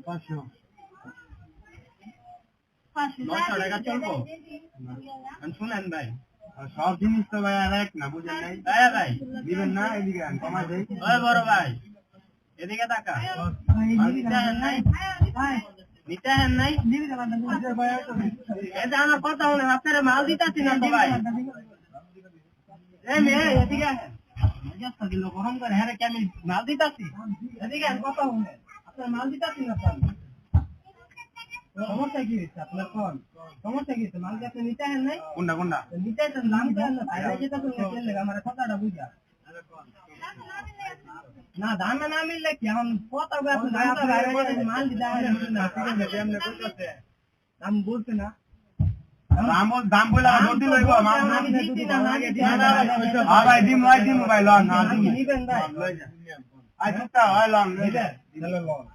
500 900 টাকা চলবো শুনেন ভাই সব জিনিস তো ভাই আর এক না বুঝেন নাই ভাই দিবেন না এদিকে আন কমাই দেই ওই বড় ভাই এদিকে তাকা নিতে হেন নাই এই যে আমার কথা হলো আপনারা মাল দিতাছি না তো ভাই এই মেয়ে এদিকে আসেন মজাস্তা দিল গরম করে হ্যাঁ কি আমি মাল দিতাছি এদিকে আসেন কথা হলো আপনারা মাল দিতাছি না তো সমস্যা কি হচ্ছে আপনার কোন সমস্যা কি হচ্ছে মাল কি আপনি নিতে হেন নাই কোনটা নিতে তো দাম দেন না তাই যেটা তো নিতে আমার কথাটা বুঝা না দাম না মিললে কি এখন কত আপনি দামটা বাইরে করে মাল দিতে হবে না ঠিক আছে এমনি কইতাছে দাম বলতে না দাম বলে আর বলতে লইব মাল না দিতে না লাগে ভাই দিমু ভাই লন না নিবেন ভাই আই সুতা হয় লন দিলে লন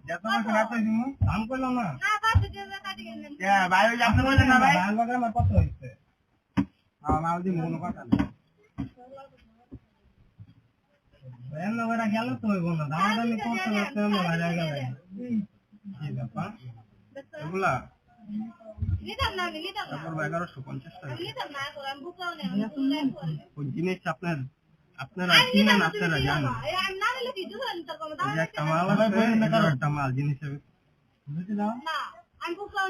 যত মাস রাতে দিমু দাম কইলো না ভাই ওই আপনি বলেন না ভাই ভালো করে আমার কত হইছে মাল দিমু কোনো কথা না এমন ওরা গেল তো হইব না দামাদামি করতে করতে এমন বাইরে গেল কি ব্যাপার এগুলা নিতাম না 1150 টাকা নিতাম না আমি বুকাও নেই ওই জিনিস আপনারা কিনেন আপনারা জানেন আমি না নিলে কি দুধ নিতে পারবো একটা মাল আছে একটা মাল জিনিস না আমি বুকাও